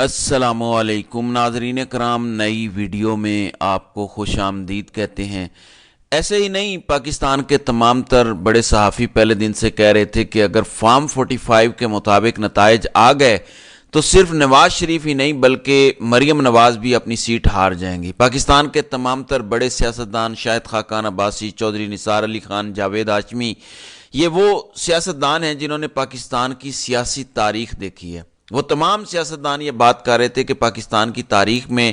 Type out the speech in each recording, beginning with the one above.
السلام علیکم ناظرین کرام، نئی ویڈیو میں آپ کو خوش آمدید کہتے ہیں۔ ایسے ہی نہیں، پاکستان کے تمام تر بڑے صحافی پہلے دن سے کہہ رہے تھے کہ اگر فارم 45 کے مطابق نتائج آ گئے تو صرف نواز شریف ہی نہیں بلکہ مریم نواز بھی اپنی سیٹ ہار جائیں گی۔ پاکستان کے تمام تر بڑے سیاستدان، شاہد خاقان عباسی، چودھری نثار علی خان، جاوید ہاشمی، یہ وہ سیاستدان ہیں جنہوں نے پاکستان کی سیاسی تاریخ دیکھی ہے۔ وہ تمام سیاستدان یہ بات کر رہے تھے کہ پاکستان کی تاریخ میں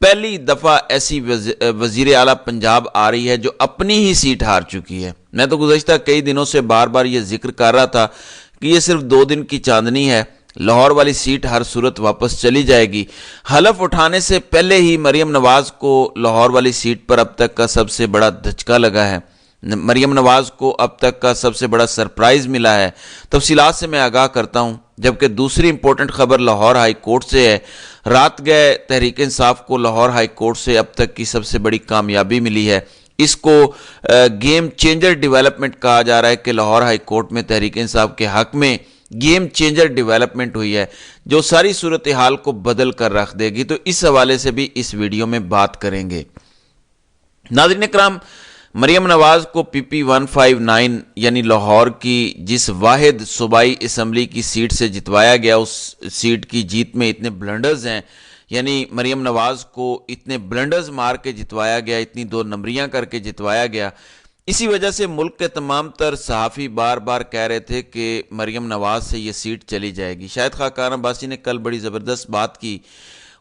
پہلی دفعہ ایسی وزیر اعلیٰ پنجاب آ رہی ہے جو اپنی ہی سیٹ ہار چکی ہے۔ میں تو گزشتہ کئی دنوں سے بار بار یہ ذکر کر رہا تھا کہ یہ صرف 2 دن کی چاندنی ہے، لاہور والی سیٹ ہر صورت واپس چلی جائے گی۔ حلف اٹھانے سے پہلے ہی مریم نواز کو لاہور والی سیٹ پر اب تک کا سب سے بڑا دھچکا لگا ہے۔ مریم نواز کو اب تک کا سب سے بڑا سرپرائز ملا ہے۔ تفصیلات سے میں آگاہ کرتا ہوں۔ جبکہ دوسری امپورٹنٹ خبر لاہور ہائی کورٹ سے ہے۔ رات گئے تحریک انصاف کو لاہور ہائی کورٹ سے اب تک کی سب سے بڑی کامیابی ملی ہے۔ اس کو گیم چینجر ڈیولپمنٹ کہا جا رہا ہے کہ لاہور ہائی کورٹ میں تحریک انصاف کے حق میں گیم چینجر ڈیولپمنٹ ہوئی ہے جو ساری صورتحال کو بدل کر رکھ دے گی۔ تو اس حوالے سے بھی اس ویڈیو میں بات کریں گے۔ ناظرین کرام، مریم نواز کو پی پی 159 یعنی لاہور کی جس واحد صوبائی اسمبلی کی سیٹ سے جتوایا گیا، اس سیٹ کی جیت میں اتنے بلنڈرز ہیں، یعنی مریم نواز کو اتنے بلنڈرز مار کے جتوایا گیا، اتنی 2 نمبریاں کر کے جتوایا گیا۔ اسی وجہ سے ملک کے تمام تر صحافی بار بار کہہ رہے تھے کہ مریم نواز سے یہ سیٹ چلی جائے گی۔ شاہد خاقان عباسی نے کل بڑی زبردست بات کی۔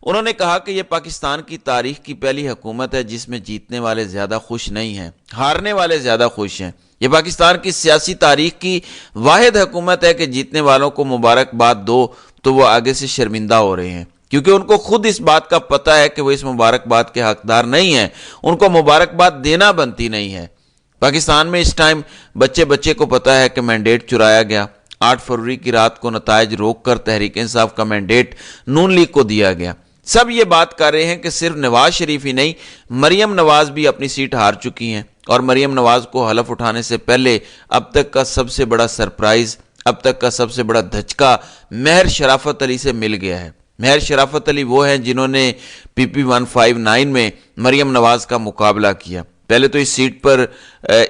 انہوں نے کہا کہ یہ پاکستان کی تاریخ کی پہلی حکومت ہے جس میں جیتنے والے زیادہ خوش نہیں ہیں، ہارنے والے زیادہ خوش ہیں۔ یہ پاکستان کی سیاسی تاریخ کی واحد حکومت ہے کہ جیتنے والوں کو مبارکباد دو تو وہ آگے سے شرمندہ ہو رہے ہیں، کیونکہ ان کو خود اس بات کا پتہ ہے کہ وہ اس مبارکباد کے حقدار نہیں ہیں، ان کو مبارکباد دینا بنتی نہیں ہے۔ پاکستان میں اس ٹائم بچے بچے کو پتہ ہے کہ مینڈیٹ چرایا گیا۔ 8 فروری کی رات کو نتائج روک کر تحریک انصاف کا مینڈیٹ نون لیگ کو دیا گیا۔ سب یہ بات کر رہے ہیں کہ صرف نواز شریف ہی نہیں، مریم نواز بھی اپنی سیٹ ہار چکی ہیں، اور مریم نواز کو حلف اٹھانے سے پہلے اب تک کا سب سے بڑا سرپرائز، اب تک کا سب سے بڑا دھچکا مہر شرافت علی سے مل گیا ہے۔ مہر شرافت علی وہ ہیں جنہوں نے پی پی 159 میں مریم نواز کا مقابلہ کیا۔ پہلے تو اس سیٹ پر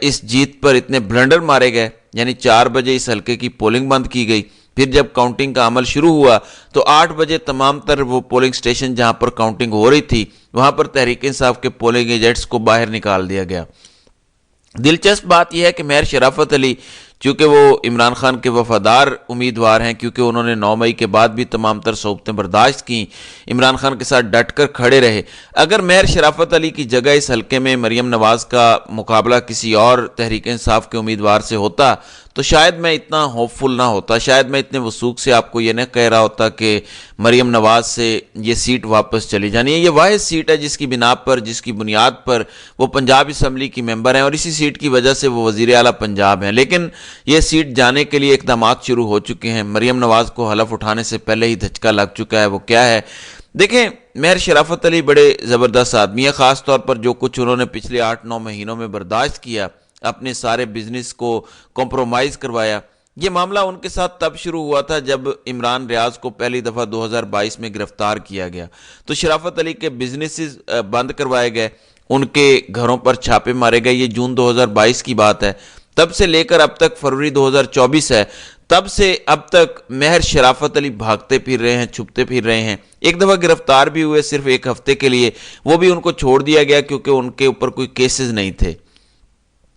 اس جیت پر اتنے بلنڈر مارے گئے، یعنی 4 بجے اس حلقے کی پولنگ بند کی گئی۔ پھر جب کاؤنٹنگ کا عمل شروع ہوا تو 8 بجے تمام تر وہ پولنگ سٹیشن جہاں پر کاؤنٹنگ ہو رہی تھی وہاں پر تحریک انصاف کے پولنگ ایجنٹس کو باہر نکال دیا گیا۔ دلچسپ بات یہ ہے کہ مہر شرافت علی، چونکہ وہ عمران خان کے وفادار امیدوار ہیں، کیونکہ انہوں نے 9 مئی کے بعد بھی تمام تر صعوبتیں برداشت کیں، عمران خان کے ساتھ ڈٹ کر کھڑے رہے۔ اگر مہر شرافت علی کی جگہ اس حلقے میں مریم نواز کا مقابلہ کسی اور تحریک انصاف کے امیدوار سے ہوتا تو شاید میں اتنا ہوپ فل نہ ہوتا، شاید میں اتنے وثوق سے آپ کو یہ نہ کہہ رہا ہوتا کہ مریم نواز سے یہ سیٹ واپس چلی جانی ہے۔ یہ واحد سیٹ ہے جس کی بنا پر، جس کی بنیاد پر وہ پنجاب اسمبلی کی ممبر ہیں، اور اسی سیٹ کی وجہ سے وہ وزیر اعلیٰ پنجاب ہیں۔ لیکن یہ سیٹ جانے کے لیے اقدامات شروع ہو چکے ہیں۔ مریم نواز کو حلف اٹھانے سے پہلے ہی دھچکا لگ چکا ہے۔ وہ کیا ہے؟ دیکھیں، مہر شرافت علی بڑے زبردست آدمی ہے، خاص طور پر جو کچھ انہوں نے پچھلے 8-9 مہینوں میں برداشت کیا، اپنے سارے بزنس کو کمپرومائز کروایا۔ یہ معاملہ ان کے ساتھ تب شروع ہوا تھا جب عمران ریاض کو پہلی دفعہ 2022 میں گرفتار کیا گیا تو شرافت علی کے بزنسز بند کروائے گئے، ان کے گھروں پر چھاپے مارے گئے۔ یہ جون 2022 کی بات ہے۔ تب سے لے کر اب تک فروری 2024 ہے، تب سے اب تک مہر شرافت علی بھاگتے پھر رہے ہیں، چھپتے پھر رہے ہیں۔ ایک دفعہ گرفتار بھی ہوئے صرف 1 ہفتے کے لیے، وہ بھی ان کو چھوڑ دیا گیا کیونکہ ان کے اوپر کوئی کیسز نہیں تھے۔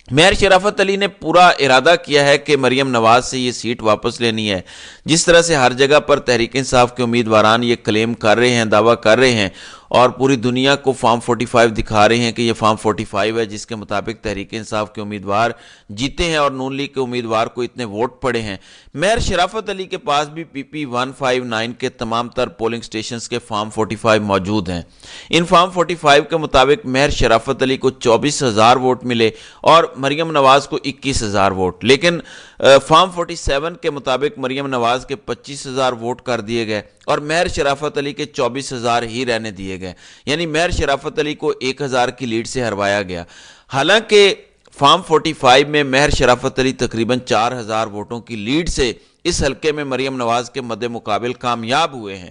مہر شرافت علی نے پورا ارادہ کیا ہے کہ مریم نواز سے یہ سیٹ واپس لینی ہے۔ جس طرح سے ہر جگہ پر تحریک انصاف کے امیدواران یہ کلیم کر رہے ہیں، دعویٰ کر رہے ہیں اور پوری دنیا کو فارم 45 دکھا رہے ہیں کہ یہ فارم 45 ہے جس کے مطابق تحریک انصاف کے امیدوار جیتے ہیں اور نون لیگ کے امیدوار کو اتنے ووٹ پڑے ہیں۔ مہر شرافت علی کے پاس بھی پی پی 159 کے تمام تر پولنگ سٹیشنز کے فارم 45 موجود ہیں۔ ان فارم 45 کے مطابق مہر شرافت علی کو 24,000 ووٹ ملے اور مریم نواز کو 21,000 ووٹ، لیکن فارم 47 کے مطابق مریم نواز کے 25,000 ووٹ کر دیے گئے اور مہر شرافت علی کے 24,000 ہی رہنے دیے گئے، یعنی مہر شرافت علی کو 1,000 کی لیڈ سے ہروایا گیا۔ حالانکہ فارم 45 میں مہر شرافت علی تقریباً 4,000 ووٹوں کی لیڈ سے اس حلقے میں مریم نواز کے مد مقابل کامیاب ہوئے ہیں۔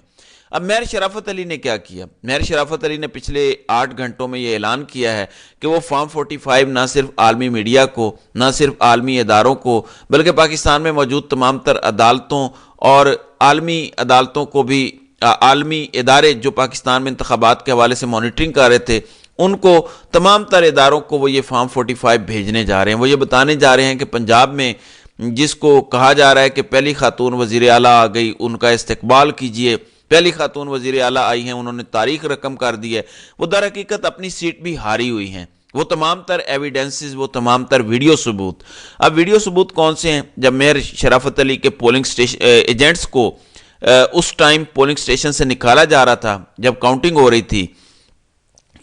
اب مہر شرافت علی نے کیا کیا؟ مہر شرافت علی نے پچھلے 8 گھنٹوں میں یہ اعلان کیا ہے کہ وہ فارم 45 نہ صرف عالمی میڈیا کو، نہ صرف عالمی اداروں کو، بلکہ پاکستان میں موجود تمام تر عدالتوں اور عالمی عدالتوں کو بھی، عالمی ادارے جو پاکستان میں انتخابات کے حوالے سے مانیٹرنگ کر رہے تھے، ان کو، تمام تر اداروں کو وہ یہ فارم 45 بھیجنے جا رہے ہیں۔ وہ یہ بتانے جا رہے ہیں کہ پنجاب میں جس کو کہا جا رہا ہے کہ پہلی خاتون وزیر اعلیٰ آ گئی، ان کا استقبال کیجئے، پہلی خاتون وزیر اعلیٰ آئی ہیں، انہوں نے تاریخ رقم کر دی ہے، وہ در حقیقت اپنی سیٹ بھی ہاری ہوئی ہیں۔ وہ تمام تر ایویڈنسز، وہ تمام تر ویڈیو ثبوت، اب ویڈیو ثبوت کون سے ہیں؟ جب مہر شرافت علی کے پولنگ ایجنٹس کو اس ٹائم پولنگ سٹیشن سے نکالا جا رہا تھا، جب کاؤنٹنگ ہو رہی تھی،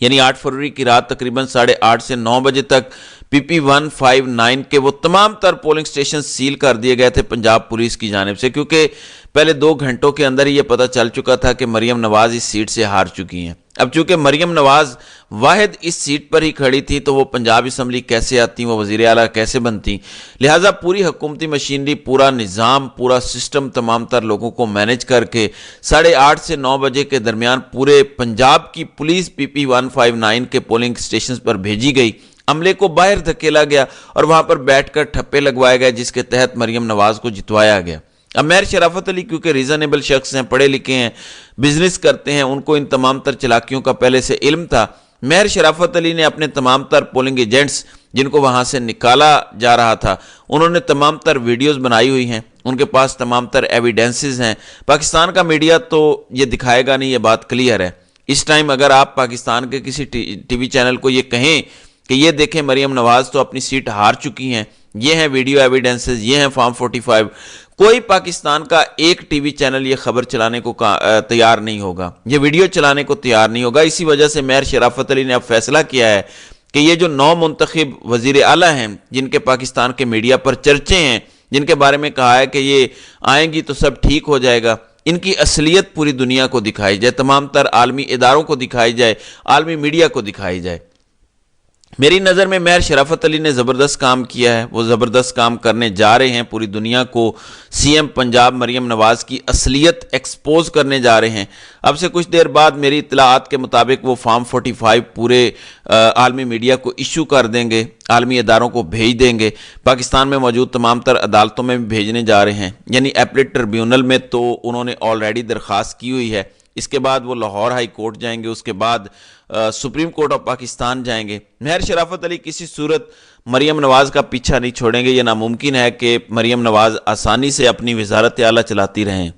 یعنی 8 فروری کی رات تقریباً 8:30 سے 9 بجے تک PP 159 کے وہ تمام تر پولنگ سٹیشن سیل کر دیے گئے تھے پنجاب پولیس کی جانب سے، کیونکہ پہلے 2 گھنٹوں کے اندر ہی یہ پتہ چل چکا تھا کہ مریم نواز اس سیٹ سے ہار چکی ہیں۔ اب چونکہ مریم نواز واحد اس سیٹ پر ہی کھڑی تھی تو وہ پنجاب اسمبلی کیسے آتی، وہ وزیر اعلیٰ کیسے بنتی، لہٰذا پوری حکومتی مشینری، پورا نظام، پورا سسٹم تمام تر لوگوں کو مینج کر کے 8:30 سے 9 بجے کے درمیان پورے پنجاب کی پولیس PP 159 کے پولنگ سٹیشنز پر بھیجی گئی، عملے کو باہر دھکیلا گیا اور وہاں پر بیٹھ کر ٹھپے لگوائے گئے، جس کے تحت مریم نواز کو جتوایا گیا۔ اب مہر شرافت علی کیونکہ ریزنیبل شخص ہیں، پڑھے لکھے ہیں، بزنس کرتے ہیں، ان کو ان تمام تر چلاکیوں کا پہلے سے علم تھا۔ مہر شرافت علی نے اپنے تمام تر پولنگ ایجنٹس جن کو وہاں سے نکالا جا رہا تھا، انہوں نے تمام تر ویڈیوز بنائی ہوئی ہیں، ان کے پاس تمام تر ایویڈنسز ہیں۔ پاکستان کا میڈیا تو یہ دکھائے گا نہیں، یہ بات کلیئر ہے۔ اس ٹائم اگر آپ پاکستان کے کسی ٹی وی چینل کو یہ کہیں کہ یہ دیکھیں مریم نواز تو اپنی سیٹ ہار چکی ہیں، یہ ہیں ویڈیو ایویڈنسز، یہ ہیں فارم 45، کوئی پاکستان کا ایک ٹی وی چینل یہ خبر چلانے کو تیار نہیں ہوگا، یہ ویڈیو چلانے کو تیار نہیں ہوگا۔ اسی وجہ سے مہر شرافت علی نے اب فیصلہ کیا ہے کہ یہ جو 9 منتخب وزیر اعلیٰ ہیں، جن کے پاکستان کے میڈیا پر چرچے ہیں، جن کے بارے میں کہا ہے کہ یہ آئیں گی تو سب ٹھیک ہو جائے گا، ان کی اصلیت پوری دنیا کو دکھائی جائے، تمام تر عالمی اداروں کو دکھائی جائے، عالمی میڈیا کو دکھائی جائے۔ میری نظر میں مہر شرافت علی نے زبردست کام کیا ہے، وہ زبردست کام کرنے جا رہے ہیں، پوری دنیا کو CM پنجاب مریم نواز کی اصلیت ایکسپوز کرنے جا رہے ہیں۔ اب سے کچھ دیر بعد میری اطلاعات کے مطابق وہ فارم 45 پورے عالمی میڈیا کو ایشو کر دیں گے، عالمی اداروں کو بھیج دیں گے، پاکستان میں موجود تمام تر عدالتوں میں بھی بھیجنے جا رہے ہیں، یعنی ایپلیٹ ٹریبیونل میں تو انہوں نے آلریڈی درخواست کی ہوئی ہے، اس کے بعد وہ لاہور ہائی کورٹ جائیں گے، اس کے بعد سپریم کورٹ آف پاکستان جائیں گے۔ مہر شرافت علی کسی صورت مریم نواز کا پیچھا نہیں چھوڑیں گے، یہ ناممکن ہے کہ مریم نواز آسانی سے اپنی وزارت اعلیٰ چلاتی رہیں۔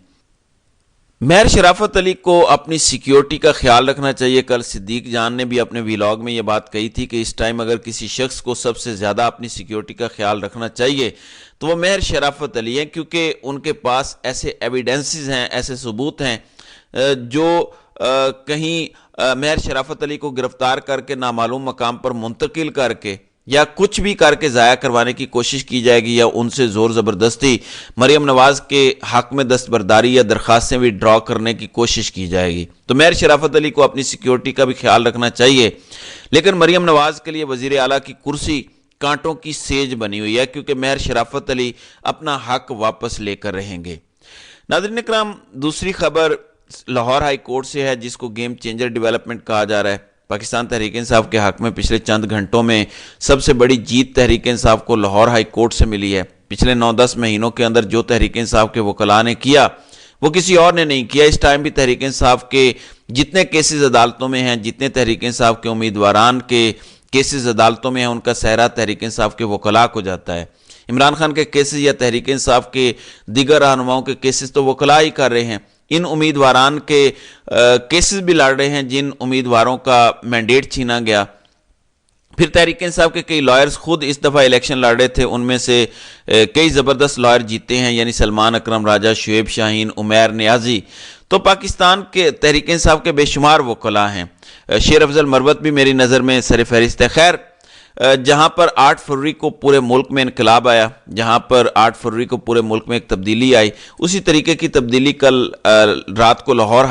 مہر شرافت علی کو اپنی سیکیورٹی کا خیال رکھنا چاہیے۔ کل صدیق جان نے بھی اپنے ویلاگ میں یہ بات کہی تھی کہ اس ٹائم اگر کسی شخص کو سب سے زیادہ اپنی سیکیورٹی کا خیال رکھنا چاہیے تو وہ مہر شرافت علی ہیں، کیونکہ ان کے پاس ایسے ایویڈنسز ہیں، ایسے ثبوت ہیں جو کہیں مہر شرافت علی کو گرفتار کر کے نامعلوم مقام پر منتقل کر کے یا کچھ بھی کر کے ضائع کروانے کی کوشش کی جائے گی، یا ان سے زور زبردستی مریم نواز کے حق میں دستبرداری یا درخواستیں بھی ڈرا کرنے کی کوشش کی جائے گی، تو مہر شرافت علی کو اپنی سیکیورٹی کا بھی خیال رکھنا چاہیے۔ لیکن مریم نواز کے لیے وزیر اعلیٰ کی کرسی کانٹوں کی سیج بنی ہوئی ہے، کیونکہ مہر شرافت علی اپنا حق واپس لے کر رہیں گے۔ ناظرین اکرام، دوسری خبر لاہور ہائی کورٹ سے ہے، جس کو گیم چینجر ڈیولپمنٹ کہا جا رہا ہے۔ پاکستان تحریک انصاف کے حق میں پچھلے چند گھنٹوں میں سب سے بڑی جیت تحریک انصاف کو لاہور ہائی کورٹ سے ملی ہے۔ پچھلے 9-10 مہینوں کے اندر جو تحریک انصاف کے وکلاء نے کیا وہ کسی اور نے نہیں کیا۔ اس ٹائم بھی تحریک انصاف کے جتنے کیسز عدالتوں میں ہیں، جتنے تحریک انصاف کے امیدواران کے کیسز عدالتوں میں ہیں، ان کا سہرا تحریک انصاف کے وکلاء کو جاتا ہے۔ عمران خان کے کیسز یا تحریک انصاف کے دیگر رہنماؤں کے کیسز تو وکلاء ہی کر رہے ہیں۔ ان امیدواران کے کیسز بھی لڑ رہے ہیں جن امیدواروں کا مینڈیٹ چھینا گیا۔ پھر تحریک انصاف کے کئی لائرز خود اس دفعہ الیکشن لڑ رہے تھے، ان میں سے کئی زبردست لائر جیتے ہیں، یعنی سلمان اکرم راجہ، شعیب شاہین، عمیر نیازی۔ تو پاکستان کے تحریک انصاف کے بے شمار وکلاء ہیں۔ شیر افضل مروت بھی میری نظر میں سر فہرست ہے۔ خیر، جہاں پر 8 فروری کو پورے ملک میں انقلاب آیا، جہاں پر 8 فروری کو پورے ملک میں ایک تبدیلی آئی، اسی طریقے کی تبدیلی کل رات کو لاہور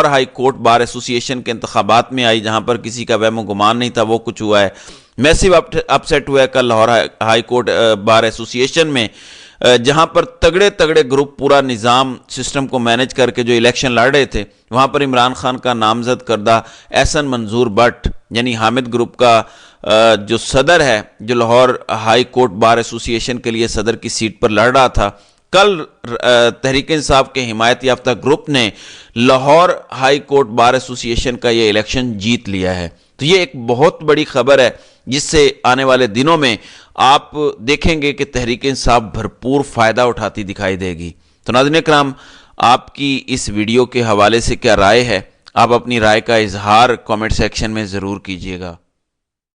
ہائی کورٹ بار ایسوسی ایشن کے انتخابات میں آئی، جہاں پر کسی کا وہم و گمان نہیں تھا وہ کچھ ہوا ہے۔ میسیو اپ سیٹ ہوا ہے کل لاہور ہائی کورٹ بار ایسوسی ایشن میں۔ جہاں پر تگڑے تگڑے گروپ پورا نظام سسٹم کو مینج کر کے جو الیکشن لڑ رہے تھے، وہاں پر عمران خان کا نامزد کردہ احسن منظور بٹ یعنی حامد گروپ کا جو صدر ہے، جو لاہور ہائی کورٹ بار ایسوسی ایشن کے لیے صدر کی سیٹ پر لڑ رہا تھا، کل تحریک انصاف کے حمایت یافتہ گروپ نے لاہور ہائی کورٹ بار ایسوسی ایشن کا یہ الیکشن جیت لیا ہے۔ تو یہ ایک بہت بڑی خبر ہے جس سے آنے والے دنوں میں آپ دیکھیں گے کہ تحریک انصاف بھرپور فائدہ اٹھاتی دکھائی دے گی۔ تو ناظرین اکرام، آپ کی اس ویڈیو کے حوالے سے کیا رائے ہے؟ آپ اپنی رائے کا اظہار کامنٹ سیکشن میں ضرور کیجیے گا۔